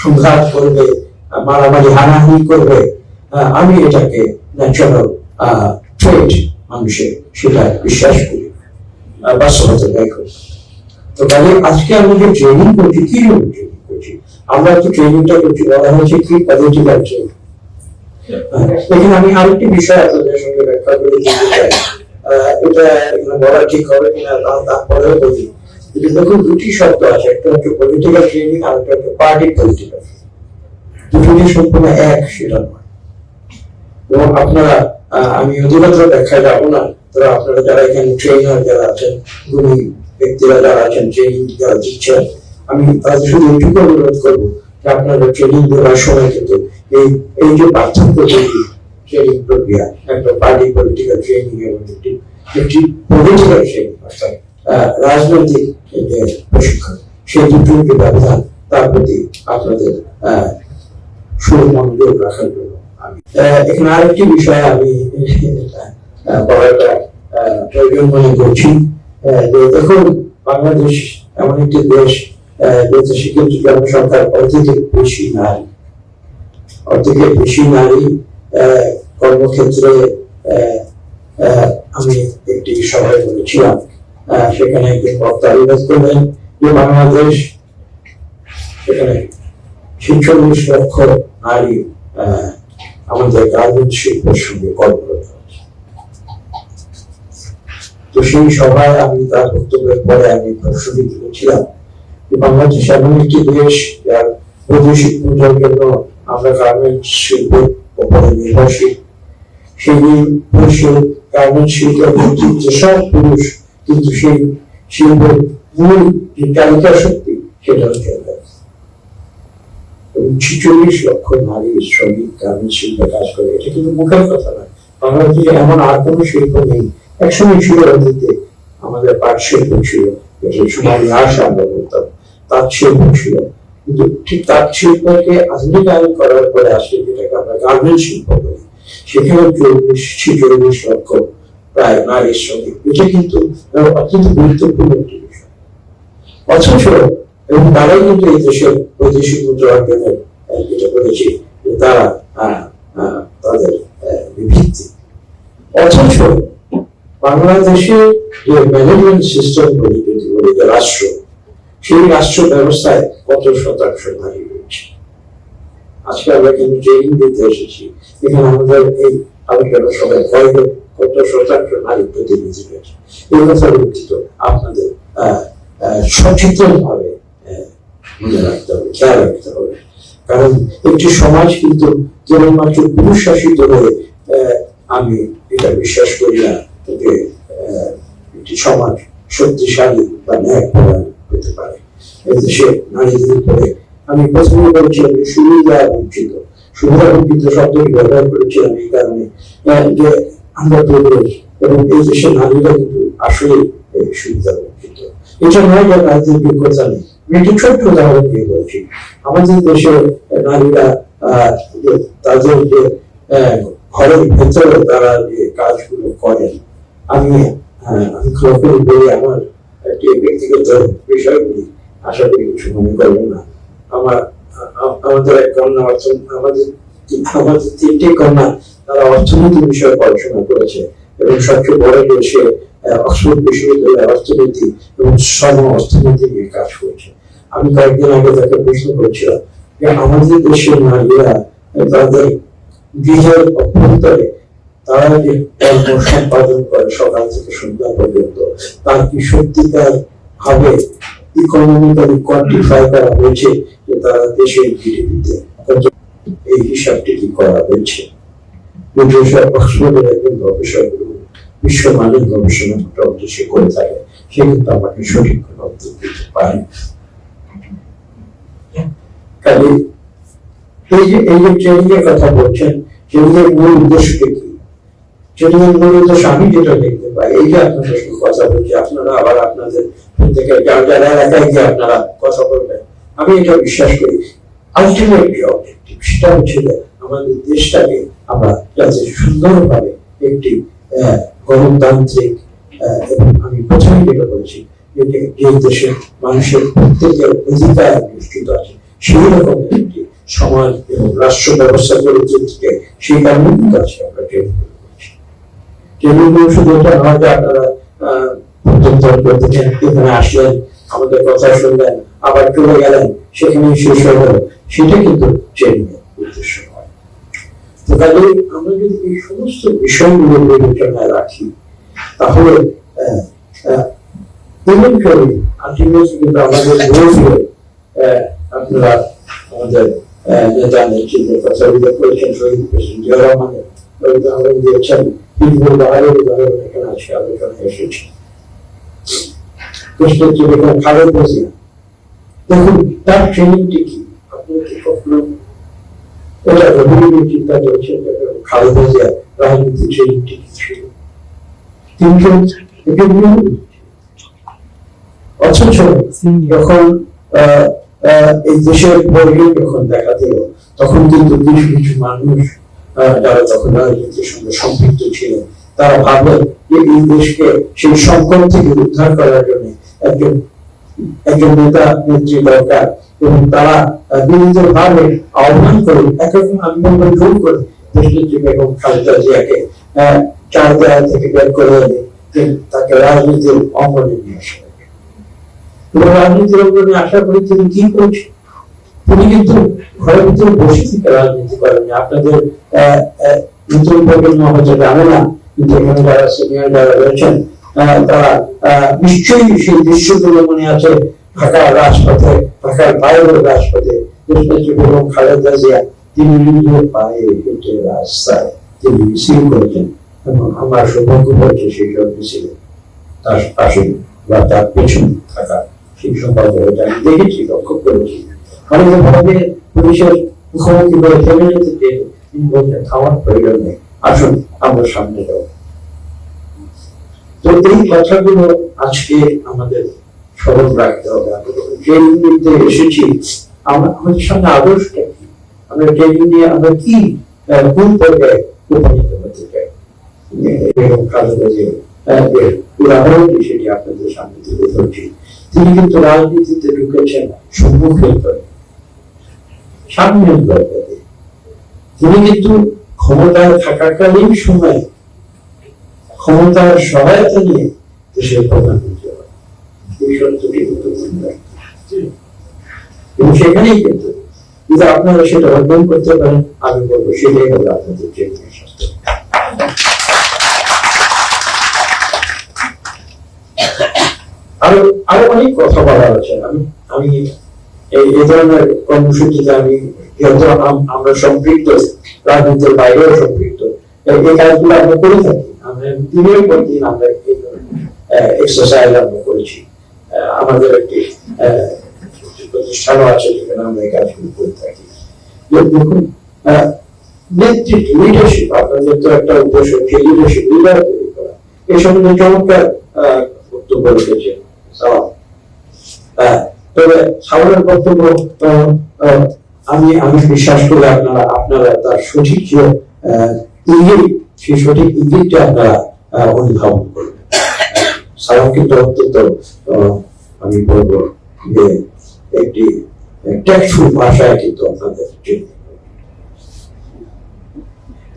সংঘাত করবে, মারামারি হানাহানি করবে, আমি এটাকে ন্যাচারাল ট্রেড মানুষের, সেটা বিশ্বাস করি, বাস্তবতা দেখো। তো তাহলে আজকে আমরা যে ট্রেনিং করছি, কি জন্য ট্রেনিং করছি? আমরা তো ট্রেনিংটা করছি, বলা হয়েছে কি পলিটিক্যাল ট্রেনিং। এখানে আমি আরেকটি বিষয় আপনাদের সঙ্গে ব্যাখ্যা করে দিতে চাই, এটা এখানে বলা ঠিক হবে কিনা তারপরেও বলি। দেখুন, দুটি শব্দ আছে, একটা হচ্ছে পলিটিক্যাল ট্রেনিং আর একটা হচ্ছে পার্টি পলিটিক্যাল। দুটো যে সম্পূর্ণ এক সেটা নয়। এবং আপনারা, আমি অধিকতর ব্যাখ্যায় যাবো না, তবে আপনারা যারা এখানে ট্রেনার যারা আছেন, গুণী ব্যক্তিরা যারা আছেন, ট্রেনিং যারা দিচ্ছেন, আমি তাদের শুধু এইটুকু অনুরোধ করবো যে আপনারা ট্রেনিং দেওয়ার সময় কিন্তু এই যে পার্থক্য তৈরি ট্রেনিং প্রক্রিয়া, একটা পার্টি পলিটিক্যাল ট্রেনিং এবং একটি পলিটিক্যাল ট্রেনিং, অর্থাৎ রাজনৈতিক যে প্রশিক্ষণ, সেই দুটোর যে ব্যবধান, তার প্রতি আপনাদের সুমনোযোগ রাখার জন্য আমি এখানে আরেকটি বিষয় আমি বলাটা প্রয়োজন মনে করছি। যে দেখুন, বাংলাদেশ এমন একটি দেশ, যে দেশে কিন্তু জনসংখ্যার অর্ধেকের বেশি নারী, অর্ধেকের বেশি নারী কর্মক্ষেত্রে। আমি একটি সভায় বলেছিলাম, সেখানে একজন বক্তা উল্লেখ করলেন যে বাংলাদেশ, সেখানে 46 লক্ষ নারী আমাদের গার্মেন্টস শিল্পের সঙ্গে কর্মরত আছে। তো সেই সভায় আমি তার বক্তব্যের পরে আমি প্রশ্নটি তুলেছিলাম যে বাংলাদেশ এমন একটি দেশ যার বৈদেশিক মুদ্রার জন্য আমরা গার্মেন্টস শিল্পের উপরে নির্ভরশীল। সেই পুরুষের গার্মেন্টস শিল্পের যেসব পুরুষ, কিন্তু সেই শিল্পের মূল যে চালিকা শক্তি সেটা হচ্ছে 46 লক্ষ নারী শ্রমিক গার্মেন্টস শিল্পে কাজ করে। এটা কিন্তু মুখের কথা নয়। বাংলাদেশে এমন আর কোনো শিল্প নেই। একসময় ছিল অতীতে আমাদের পাট শিল্প ছিল, সময় আসা আমরা বলতাম, তাঁত শিল্প ছিল, কিন্তু ঠিক তাঁত শিল্পকে আধুনিকায়ন করার পরে আসে যেটাকে আমরা গার্মেন্টস শিল্প বলি, সেখানে 46 লক্ষ প্রায় নারী শ্রমিক। এটা কিন্তু অত্যন্ত গুরুত্বপূর্ণ একটি বিষয়। অথচ এবং তারাই কিন্তু এই দেশের বৈদেশিক মুদ্রা অর্জনের যেটা করেছে, তারা তাদের ভিত্তি। অথচ বাংলাদেশে যে ম্যানেজমেন্ট সিস্টেম বলি, যদি বলি যে রাষ্ট্র, সেই রাষ্ট্র ব্যবস্থায় কত শতাংশ নারী রয়েছে? আজকে আমরা কিন্তু ট্রেনিং দিতে এসেছি, এখানে আমাদের এই আলোচনা সবাই কত শতাংশ নারী প্রতিনিধি রয়েছে? এই কথা ব্যতীত আপনাদের সচেতন ভাবে মনে রাখতে হবে, খেয়াল রাখতে হবে। কারণ একটি সমাজ কিন্তু কেবলমাত্র পুরুষ শাসিত হয়ে আমি এটা বিশ্বাস করি না যে একটি সমাজ শক্তিশালী বা ন্যায়পরায়ণ হতে পারে। এদেশে নারীদের উপরে আমি প্রথমে বলছিলাম যে সুবিধা বঞ্চিত, সুবিধা বঞ্চিত শব্দটি ব্যবহার করেছিলাম এই কারণে যে আমরা প্রবেশ এবং এই দেশের নারীরা কিন্তু আসলে সুবিধা বঞ্চিত। এটা নয় যে নারীদের যোগ্যতা নেই। আমি একটি ছোট্ট উদাহরণ দিয়ে বলছি। আমাদের দেশে নারীরা তাদের যে ঘরের ভেতরে তারা যে কাজগুলো করেন, আমি খোলাখুলি বলি আমার একটি ব্যক্তিগত বিষয়গুলি, আশা করি কিছু মনে করবেন না। আমাদের এক কন্যা আমাদের 3টি কন্যা, তারা অর্থনীতি বিষয়ে পড়াশোনা করেছে এবং সবচেয়ে বড় যে সে অক্সফোর্ড বিশ্ববিদ্যালয়ে অর্থনীতি এবং অর্থনীতি নিয়ে কাজ করছে। আমি কয়েকদিন আগে তাকে প্রশ্ন করছিলাম যে আমাদের দেশের নারীরা তাদের গৃহের অভ্যন্তরে তারা যে কর্ম সম্পাদন করে সকাল থেকে সন্ধ্যা পর্যন্ত, তার কি সত্যিকার ভাবে ইকোনমিক্যালি কোয়ান্টিফাই করা হয়েছে যে তারা দেশের জিডিপিতে এই হিসাবটি কি করা হয়েছে? অক্সফোর্ডের একজন গবেষক বিশ্বমানের গবেষণা মোটামুটি সে করে থাকে, সে কিন্তু আমাকে সঠিক কোনো উত্তর দিতে পারে। কাজে এই যে ট্রেনিং এর কথা বলছেন, ট্রেনিং এর মূল উদ্দেশ্যটা কি? ট্রেনিং এর মূল উদ্দেশ্য আমি যেটা দেখতে পাই, এই যে আপনাদের সঙ্গে কথা বলছি, আপনারা আবার আপনাদের প্রত্যেকের যারা এলাকায় গিয়ে আপনারা কথা বলবেন, আমি এটা বিশ্বাস করি আলটিমেট যে অবজেক্টিভ সেটা হচ্ছে আমাদের দেশটাকে আমরা যাতে সুন্দরভাবে একটি গণতান্ত্রিক এবং আমি প্রথমে যেটা বলছি যে দেশের মানুষের প্রত্যেকের অধিকার নিশ্চিত আছে, সেই রকম একটি সমাজ এবং রাষ্ট্র ব্যবস্থা গড়ে তুলতে, সেই কারণে কিন্তু আজকে আমরা ট্রেনিং করছি। ট্রেনিং শুধু এটা নয় যে আপনারা এখানে আসলেন, আমাদের কথা শুনলেন, আবার চলে গেলেন, সেখানে শেষ হয়ে গেল, সেটা কিন্তু ট্রেনিং এর উদ্দেশ্য নয়। তো তাহলে আমরা যদি এই সমস্ত বিষয়গুলো বিবেচনায় রাখি, তাহলে আপনারা আমাদের নেতা নেতৃত্বের কথা উল্লেখ করেছেন, শহীদ প্রেসিডেন্ট জিয়া রহমানের উদাহরণ দিয়েছেন, উদাহরণ এখানে আজকে আলোচনায় এসেছে। দেখুন তার ট্রেনিংটি কি, আপনি কি কখনো এটা গভীরভাবে চিন্তা করেছেন খালেদা জিয়া রাজনীতি ট্রেনিংটি কি ছিল? অথচ যখন এই দেশের বর্গে যখন দেখা দিল, তখন কিন্তু কিছু কিছু মানুষ যারা তখন রাজনীতির সঙ্গে সম্পৃক্ত ছিলেন, তারা ভাবলেন যে এই দেশকে সেই সংকট থেকে উদ্ধার করার জন্য একজন নেতা নেত্রী দরকার, এবং তারা বিভিন্নভাবে আহ্বান করে একরকম আন্দোলন জোর করে দেশনেত্রী বেগম খালেদা জিয়াকে চার দেওয়া থেকে বের করে এনে তাকে রাজনীতির অঙ্গনে নিয়ে আসা। রাজনীতির অঙ্গনে আশা করি তিনি কি করছেন? তিনি কিন্তু ঘরের ভিতরে বসে থেকে রাজনীতি করেন। আপনাদের নতুন প্রজন্ম হয়তো জানে না, কিন্তু এখানে যারা সিনিয়র যারা রয়েছেন তারা নিশ্চয়ই সেই দৃশ্যগুলো মনে আছে। ঢাকার রাজপথে, ঢাকার বাইরের রাজপথে দেশনেত্রী বেগম খালেদা জিয়া তিনি নিজের পায়ে হেঁটে রাস্তায় তিনি মিছিল করেছেন, এবং আমার সৌভাগ্য হয়েছে সেই সব মিছিলে তার পাশে বা তার পেছনে থাকা সেই সৌভাগ্য হয়েছে। আমি দেখেছি, লক্ষ্য করেছি। অনেকে ভাবে পুলিশের মুখোমুখি করে ফেলে যেতে চেয়ে তিনি বলছেন খাওয়ার প্রয়োজন নেই, আসুন আমরা সামনে যাবো। তো এই কথাগুলো আজকে আমাদের স্মরণ রাখতে হবে। যে মুহূর্তে এসেছি, আমাদের সামনে আদর্শটা কি, আমরা ট্রেনিং নিয়ে আমরা কি কোন পর্যায়ে উপনীত হতে চাই, এবং খালেদা জিয়ার উদাহরণটি সেটি আপনাদের সামনে তুলে ধরছি। তিনি কিন্তু রাজনীতিতে ঢুকেছেন সম্মুখের দলে, সামনের দলে। তিনি কিন্তু ক্ষমতায় থাকাকালীন সময়ে ক্ষমতার সহায়তা নিয়ে দেশের প্রধানমন্ত্রী হয়, এই সত্যটি কিন্তু এবং সেখানেই কিন্তু যদি আপনারা সেটা অর্জন করতে পারেন, আমি বলবো সেটাই হবে আপনাদের ট্রেনিং স্বাস্থ্য। আরো অনেক কথা বলা আছে। আমি এই ধরনের কর্মসূচিতে আমি যেহেতু আমরা সম্পৃক্ত, রাজনীতির বাইরেও সম্পৃক্ত, এই কাজগুলো আমরা করে থাকি। আমরা দিনের পর দিন আমরা এই এক্সারসাইজ আমরা করেছি। আমাদের একটি প্রতিষ্ঠানও আছে যেখানে আমরা এই কাজগুলো করে থাকি। দেখুন নেতৃত্ব, লিডারশিপ, আপনাদের তো একটা উদ্দেশ্য যে লিডারশিপ, লিডার তৈরি করা। এই সম্বন্ধে চমৎকার বক্তব্য রেখেছেন। তবে সামনের বক্তব্য আমি বিশ্বাস করি আপনারা তার সঠিক যে ইঙ্গিত, সেই সঠিক ইঙ্গিতটা আপনারা অনুধাবন করবেন। সালাম কিন্তু অত্যন্ত আমি বলবো যে একটি টেক্সটফুল ভাষায় কিন্তু আপনাদের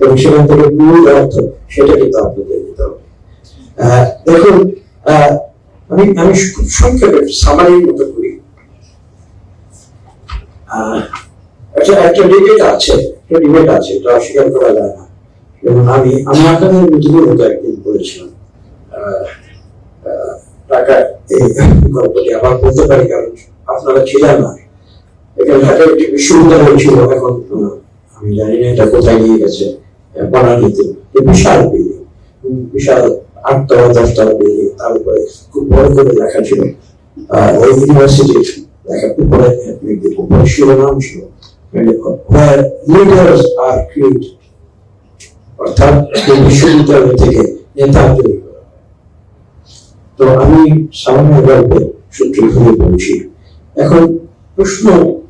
এবং সেখান থেকে মূল অর্থ সেটা কিন্তু আপনাদের দিতে হবে। দেখুন আমি খুব সংক্ষেপে সামারির মতো করি। একটা ডিবেট আছে, এটা অস্বীকার করা যায় না। এবং আমি আপনাদের মিটিংয়ের মতো একদিন বলেছিলাম, ঢাকা এই গল্পটি আবার বলতে পারি কারণ আপনারা ছিলেন না। এখানে ঢাকায় একটি বিশ্ববিদ্যালয় ছিল, এখন আমি জানি না এটা কোথায় নিয়ে গেছে, বনানীতে। বিশাল বিল্ডিং, বিশাল 8 তলা 10 তলা বিল্ডিং, তার উপরে খুব বড় করে লেখা ছিল ওই ইউনিভার্সিটির লেখা উপরে শিরোনাম ছিল where leaders are created, অর্থাৎ বিশ্ববিদ্যালয় থেকে নেতা তৈরি করা। তো আমি সামান্য গল্পের সূত্র ধরে বলছি। এখন প্রশ্ন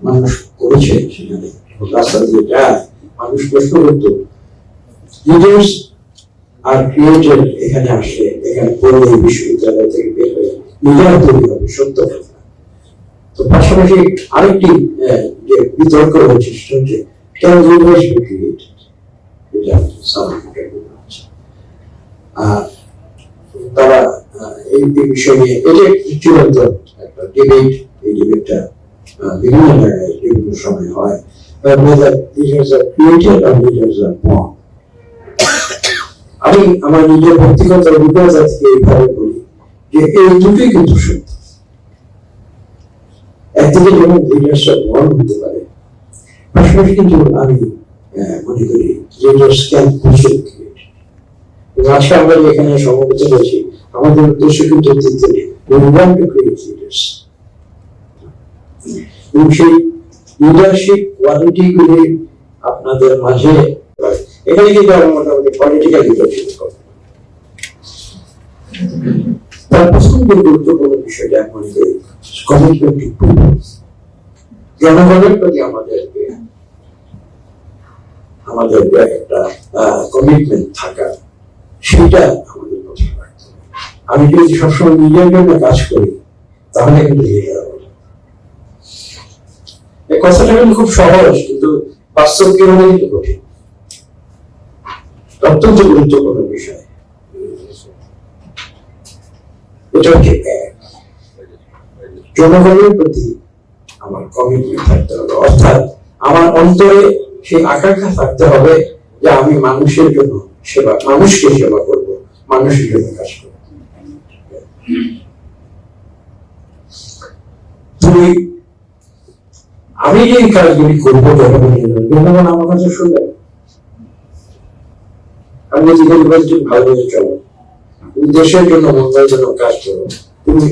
মানুষ করেছে, সেখানে রাস্তা দিয়ে যায় মানুষ প্রশ্ন করত, লিডার্স আর ক্রিয়েটেড এখানে আসলে, এখানে পড়ে এই বিশ্ববিদ্যালয় থেকে বের হয়ে লিডার তৈরি হবে, সত্য কথা। তো পাশাপাশি আরেকটি যে বিতর্ক হয়েছে সেটা হচ্ছে কেন ইউনিভার্স বি ক্রিয়েটেড, এটা তারা এই বিষয়ে এটা চূড়ান্ত একটা ডিবেট, এই ডিবেটটা বিভিন্ন জায়গায় বিভিন্ন সময় হয়, আমি আমার নিজের ব্যক্তিগত অভিজ্ঞতা থেকে এইভাবে বলি যে এই দুটোই কিন্তু সত্য। একদিকে যেমন লিডারশিপ বল হতে পারে, পাশাপাশি কিন্তু আমি মনে করি লিডার্স ক্যান অলসো ক্রিয়েট। আজকে আমরা এখানে সমবেত হয়েছি, আমাদের উদ্দেশ্য কিন্তু এবং সেই লিডারশিপ কোয়ালিটি গুলি আপনাদের মাঝে, এখানে কিন্তু আমরা মোটামুটি পলিটিক্যাল লিডারশিপ করব। তার প্রথম যে গুরুত্বপূর্ণ বিষয়টা মনে করি কমিটমেন্ট টু পিপল, জনগণের প্রতি আমাদের একটা কমিটমেন্ট থাকা, সেটা আমাদের প্রথম রাখতে হবে। আমি যদি সবসময় নিজের জন্য কাজ করি তাহলে কিন্তু এই কথাটা কিন্তু খুব সহজ, কিন্তু বাস্তব জীবনে কিন্তু কঠিন। অত্যন্ত গুরুত্বপূর্ণ বিষয় এটা হচ্ছে জনগণের প্রতি আমার কমিটমেন্ট থাকতে হবে, অর্থাৎ আমার অন্তরে সেই আকাঙ্ক্ষা থাকতে হবে যে আমি মানুষের জন্য মানুষকে সেবা করব, মানুষের জন্য কাজ করব। আমি যে কাজগুলি করবো জনগণ আমার কাছে শুনবে, আমি যদি বলছি ভালোভাবে চলো, দেশের জন্য মঙ্গলের জন্য কাজ করো, তুমি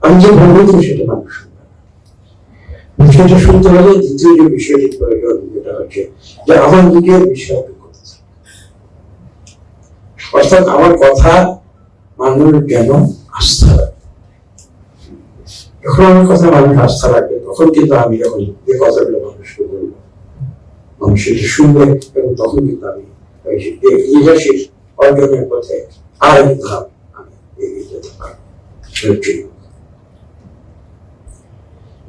আমি যে বলবো সেটা মানুষ শুনবে। সেটা শুনতে হলে দ্বিতীয় যে বিষয়টি প্রয়োজন যেটা হচ্ছে যে আমার নিজের বিশ্বাস করতে, অর্থাৎ আমার কথা মানুষ যেন আস্থা রাখে। যখন আমার কথা মানুষ আস্থা রাখবে তখন কিন্তু আমি যখন যে কথাগুলো মানুষকে বলবো মানুষ সেটা শুনবে, এবং তখন কিন্তু আমি লিডারশিপ অর্জনের পথে আরেক ধাপ আমি এগিয়ে যেতে পারবো।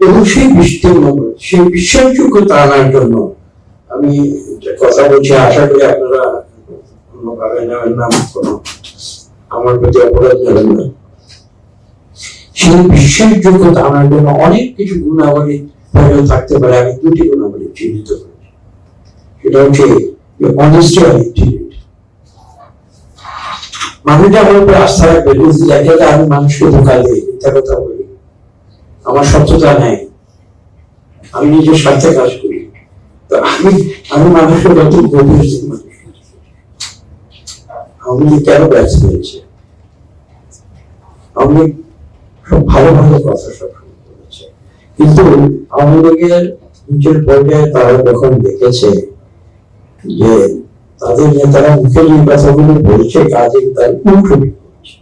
এবং সেই বিশ্বাসযোগ্যতা আনার জন্য আমি কথা বলছি, আশা করি আপনারা অন্যভাবে নেবেন না, কোনো আমার প্রতি অপরাধ নেবেন না। সেই বিশ্বাসযোগ্যতা আনার জন্য অনেক কিছু গুণাবলী থাকতে পারে। আমি দুটি গুণাবলী চিহ্নিত করেছি, সেটা হচ্ছে অনেস্টি আর ইন্টিগ্রিটি। মানুষটা আমার উপরে আস্থা রাখবে যদি দেখে যে আমি মানুষকে ধোঁকা দিই, মিথ্যা কথা বলি, আমার সত্যতা নেই, আমি নিজের স্বার্থে কাজ করি, তো আমি মানুষের যত গভীর আমি কেন ব্যস্ত হয়েছে, আমি সব ভালো ভালো কথা সব বলেছে, কিন্তু আমাদের নিজের পর্যায়ে তারা যখন দেখেছে যে তাদের নেতারা মুখে যে কথাগুলো বলছে কাজে তার উল্টো করছে,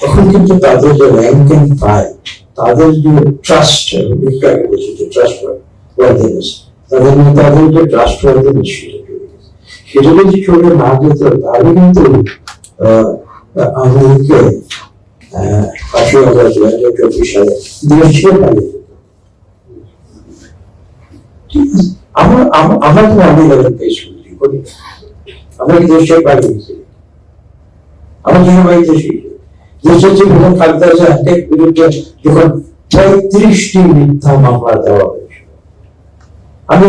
তখন কিন্তু তাদের যে র্যাঙ্কিং পায়, তাদের যে ট্রাস্ট, তাদের নেতাদের যে ট্রাস্ট সেটা যদি চলে না যেত তাহলে কিন্তু আমাদেরকে 2024 সালে দেশ ছেড়ে পালিয়ে যেত। আমরা তো আমি করি, আমরা কি দেশ ছেড়ে পালিয়ে গেছি? আমার জন্য বাড়িতে দেশের যে বিভিন্ন খাদ্যের বিরুদ্ধে যখন 35টি মিথ্যা মামলা দেওয়া হয়েছিল, আমি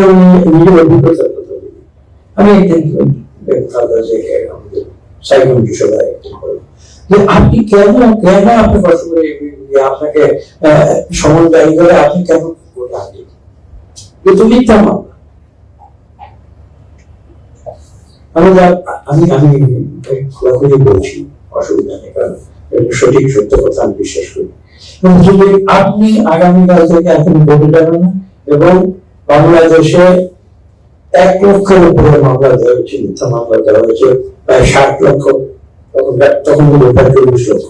নিজের অভিজ্ঞতার কথা বলি। আমি একদিন আমাদের সাইকোলজি সভায় যে আপনি কেন আপনি কষ্ট করে আপনাকে সমন্বয় করে আপনি কেন করে আগে কিন্তু মিথ্যা মামলা। আমি খোলাখুলি বলছি, অসুবিধা নেই, কারণ সঠিক সত্য কথা আমি বিশ্বাস করি। যদি আপনি আগামীকাল থেকে এখন বলে যাবেন না, এবং বাংলাদেশে 1 লক্ষের উপরে মামলা দেওয়া হয়েছে, মিথ্যা মামলা দেওয়া হয়েছে প্রায় 60 লক্ষ, তখন প্রায় 40 লক্ষ।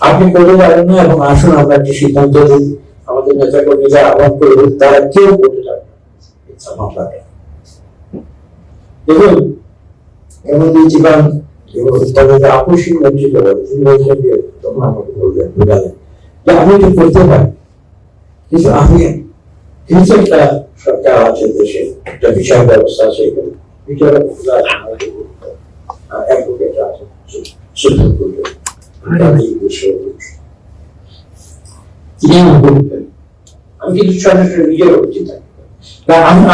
আপনি বলে যাবেন না, এবং আসুন আমরা একটি সিদ্ধান্ত দিই, আমাদের নেতা কর্মীরা আহ্বান করবেন, তারা কেউ বলে যাবে মিথ্যা মামলাটা। দেখুন এমন নীতিবান এবং তাদের আকস্মিক নেতৃত্ব বলে তিনি বলছেন যে তখন আমাকে বললেন বুঝালেন যে আমি এটা করতে পারি, কিন্তু আমি কিছু একটা সরকার আছে দেশে, একটা বিচার ব্যবস্থা আছে, এখানে বিচারক অ্যাডভোকেট আছে, সুপ্রিম কোর্টে আমি কিন্তু সরাসরি নিজের চিন্তা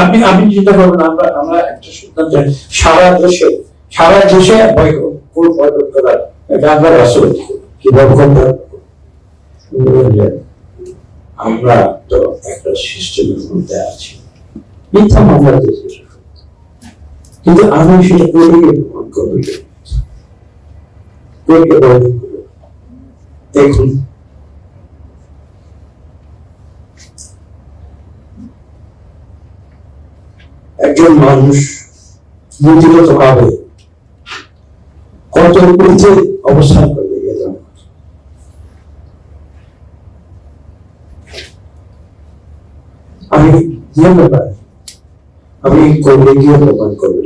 আপনি আপনি চিন্তা করবেন আমরা একটা সিদ্ধান্ত সারা দেশে বয়কট করার এটা আমরা রাষ্ট্রপতি কিভাবে আমরা তো একটা সিস্টেমের মধ্যে আছি, মিথ্যা মামলা দিয়েছে, কিন্তু আমি সেটা করে প্রমাণ করবো, দেখুন একজন মানুষ নীতিগত ভাবে কত উপরে অবস্থান করবে আমি জানতে পারি, আমি করলে গিয়ে প্রমাণ করবো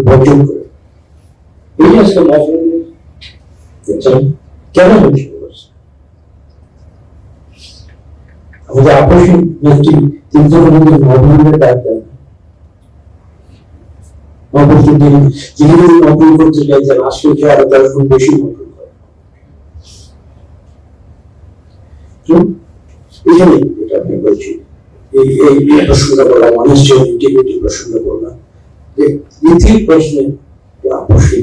বর্জন করে এই আজকে কেন হচ্ছে আমাদের আপসী নেত্রী তিনজন নবীনের ডাক দেন, যিনি নকল করতে চাইছেন আজকে আরো 10 গুণ বেশি নকল করে। এখানে এটা আমি বলছি এই প্রশ্নটা বললাম, অনেস্টি ইন্টিগ্রিটি প্রশ্নটা বললাম যে নীতির প্রশ্নে আপসী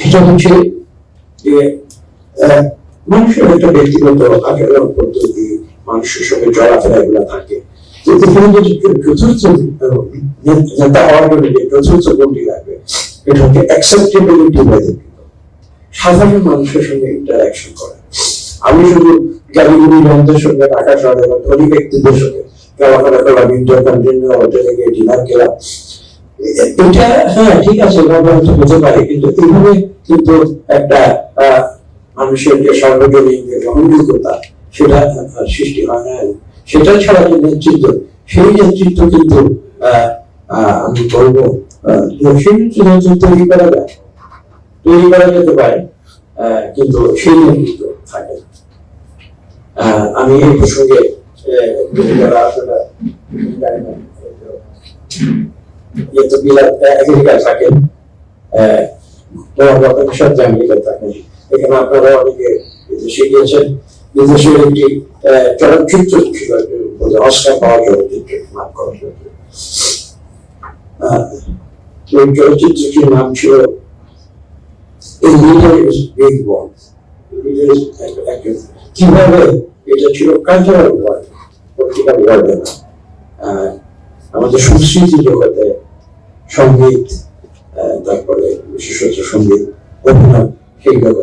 সেটা হচ্ছে যে মানুষের একটা ব্যক্তিগত আচরণ পদ্ধতি, মানুষের সঙ্গে চলাফেরা এগুলো থাকে, এখানে যে চতুর্থ নেতা হওয়ার জন্য যে চতুর্থ গুণটি লাগবে এটা হচ্ছে অ্যাকসেপ্টেবিলিটি বাই দ্য পিপল, সাধারণ মানুষের সঙ্গে ইন্টারাকশন করা। আমি শুধু গাড়িগুলি জনদের সঙ্গে ঢাকা শহরে বা ধনী ব্যক্তিদের সঙ্গে চলাফেরা করলাম, ইন্টারকন্টিনেন্টাল হোটেলে গিয়ে ডিনার খেলাম, এটা হ্যাঁ ঠিক আছে হতে পারে, কিন্তু এইভাবে কিন্তু একটা মানুষের যে সার্বজনীন যে গ্রহণযোগ্যতা সেটা সৃষ্টি হয় না। সেটা ছাড়া যে নেতৃত্ব, সেই নেতৃত্ব কিন্তু আমি বলবো সেই নেতৃত্ব তৈরি করা যায়, তৈরি করা যেতে পারে, কিন্তু সেই নেতৃত্ব থাকে। আমি এই প্রসঙ্গে যারা আসলে আমেরিকা থাকেন, আমেরিকা থাকেন, এখানে আপনারা অনেকে বিদেশে গিয়েছেন, বিদেশের একটি চলচ্চিত্র ছিল অস্কার পাওয়া চলচ্চিত্র নাম করা ওই চলচ্চিত্রটির নাম ছিল কিভাবে এটা ছিল কালচারাল ওয়ার্ল্ড, পলিটিক্যাল ওয়ার্ল্ড না, আমাদের সংস্কৃতি জগতে সঙ্গীত, তারপরে বিশেষত সঙ্গীত, অভিনয়, সেই জগৎ